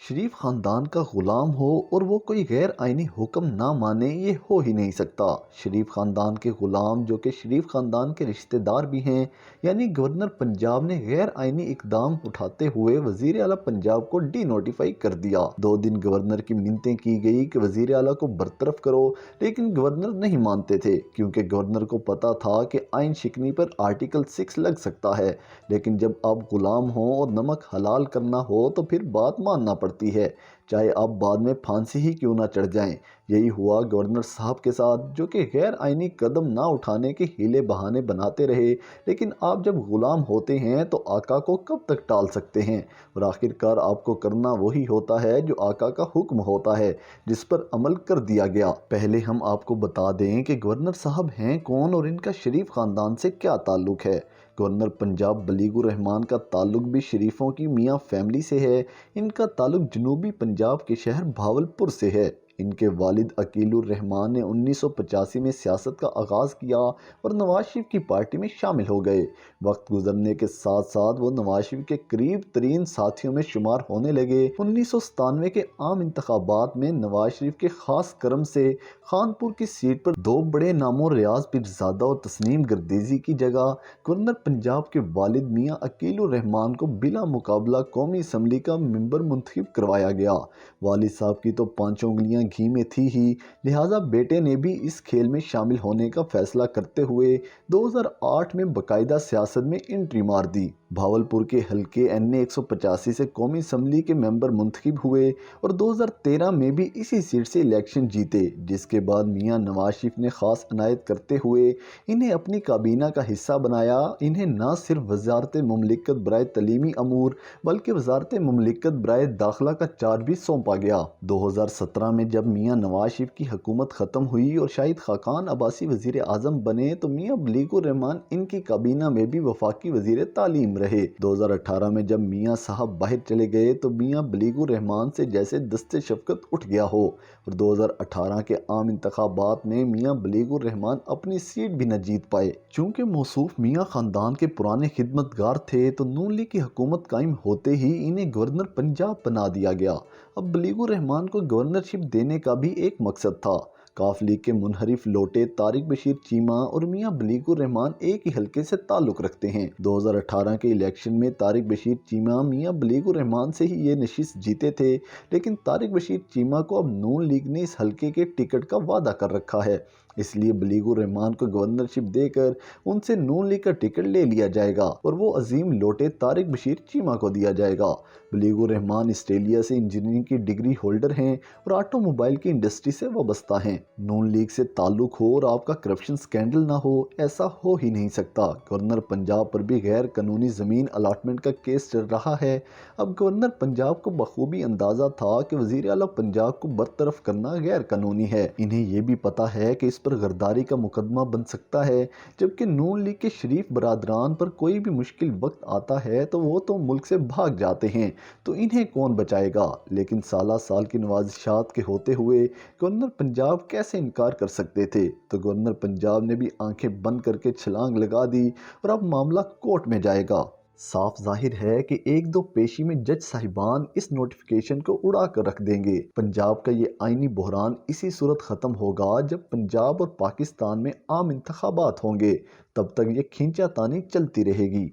शरीफ खानदान का गुलाम हो और वो कोई गैर आइनी हुक्म ना माने, ये हो ही नहीं सकता। शरीफ खानदान के गुलाम जो कि शरीफ खानदान के रिश्तेदार भी हैं, यानी गवर्नर पंजाब ने गैर आइनी इकदाम उठाते हुए वजीर आला पंजाब को डी नोटिफाई कर दिया। 2 दिन गवर्नर की मिन्नतें की गई कि वजीर आला को बरतरफ करो, लेकिन गवर्नर नहीं मानते थे, क्योंकि गवर्नर को पता था कि आइन शिकनी पर आर्टिकल 6 लग सकता है। लेकिन जब आप गुलाम हो और नमक हलाल करना हो तो फिर बात मानना पड़ती है, चाहे आप बाद में फांसी ही क्यों ना चढ़ जाएं। यही हुआ गवर्नर साहब के साथ, जो कि गैर आइनी कदम ना उठाने के हीले बहाने बनाते रहे। लेकिन आप जब गुलाम होते हैं तो आका को कब तक टाल सकते हैं, और आखिरकार आपको करना वही होता है जो आका का हुक्म होता है, जिस पर अमल कर दिया गया। पहले हम आपको बता दें कि गवर्नर साहब हैं कौन और इनका शरीफ खानदान से क्या ताल्लुक है। गवर्नर पंजाब बलीगुर रहमान का ताल्लुक भी शरीफों की मियाँ फैमिली से है। इनका ताल्लुक जनूबी पंजाब के शहर भावलपुर से है। इनके वालिद अकीलुर रहमान ने 1985 में सियासत का आगाज़ किया और नवाज शरीफ की पार्टी में शामिल हो गए। वक्त गुजरने के साथ साथ वो नवाज शरीफ के करीब तरीन साथियों में शुमार होने लगे। 1997 के आम इंतखाबात में नवाज शरीफ के खास करम से खानपुर की सीट पर 2 बड़े नामों रियाज पीरजादा और तस्नीम गर्देजी की जगह गवर्नर पंजाब के वालिद मियाँ अकीलुर रहमान को बिला मुकाबला कौमी असम्बली का मेंबर मुंतखब करवाया गया। वालिद साहब की तो 5 उंगलियां घी में थी ही, लिहाजा बेटे ने भी इस खेल में शामिल होने का फैसला करते हुए 2008 में बाकायदा सियासत में एंट्री मार दी। भावलपुर के हल्के NA 185 से कौमी असम्बली के मेंबर मुंतखब हुए और 2013 में भी इसी सीट से इलेक्शन जीते, जिसके बाद मियाँ नवाज शरीफ ने खास अनायत करते हुए इन्हें अपनी काबीना का हिस्सा बनाया। इन्हें न सिर्फ वजारत मुमलिकत बराए तलीमी अमूर बल्कि वजारत मुमलिकत बराए दाखिला का चार्ज भी सौंपा गया। 2017 में जब मियाँ नवाज शरीफ की हुकूमत ख़त्म हुई और शाहिद खाकान अब्बासी वज़ीर आज़म बने तो मियाँ बलीगुर रहमान इनकी काबीना में भी वफाकी वज़ीर तालीम रहे। 2018 में जब मियाँ साहब बाहर चले गए तो मियाँ बलीगुर रहमान से जैसे दस्ते शफकत उठ गया हो, और 2018 के आम इंतखाबात में मियाँ बलीगुर रहमान अपनी सीट भी न जीत पाए। चूँकि मौसूफ मियाँ ख़ानदान के पुराने खिदमतगार थे तो नून लीग की हुकूमत कायम होते ही इन्हें गवर्नर पंजाब बना दिया गया। अब बलीगुर रहमान को गवर्नरशिप देने का भी एक मकसद था। काफ लीग के मुनहरिफ लोटे तारिक बशीर चीमा और मियाँ बलीगुर रहमान एक ही हल्के से ताल्लुक़ रखते हैं। 2018 के इलेक्शन में तारिक बशीर चीमा मियाँ बलीगुर रहमान से ही ये नशिस्त जीते थे, लेकिन तारिक बशीर चीमा को अब नून लीग ने इस हल्के के टिकट का वादा कर रखा है, इसलिए बलीगुर रहमान को गवर्नरशिप देकर उनसे नून लीग का टिकट ले लिया जाएगा और वो अजीम लोटे तारिक बशीर चीमा को दिया जाएगा। बलीगुर रहमान ऑस्ट्रेलिया से इंजीनियरिंग की डिग्री होल्डर हैं और ऑटोमोबाइल की इंडस्ट्री से वाबस्ता हैं। नून लीग से ताल्लुक हो और आपका करप्शन स्कैंडल ना हो, ऐसा हो ही नहीं सकता। गवर्नर पंजाब पर भी गैर कानूनी ज़मीन अलाटमेंट का केस चल रहा है। अब गवर्नर पंजाब को बखूबी अंदाज़ा था कि वज़ीर आला पंजाब को बरतरफ करना गैर कानूनी है। इन्हें यह भी पता है कि इस पर गद्दारी का मुकदमा बन सकता है, जबकि नून लीग के शरीफ बरादरान पर कोई भी मुश्किल वक्त आता है तो वो तो मुल्क से भाग जाते हैं, तो इन्हें कौन बचाएगा। लेकिन साला साल की नवाजिशात के होते हुए गवर्नर पंजाब कैसे इनकार कर सकते थे, तो गवर्नर पंजाब ने भी आंखें बंद करके छलांग लगा दी और अब मामला कोर्ट में जाएगा। साफ जाहिर है कि एक दो पेशी में जज साहिबान इस नोटिफिकेशन को उड़ा कर रख देंगे। पंजाब का ये आईनी बहरान इसी सूरत ख़त्म होगा जब पंजाब और पाकिस्तान में आम इंतखाबात होंगे। तब तक ये खींचातानी चलती रहेगी।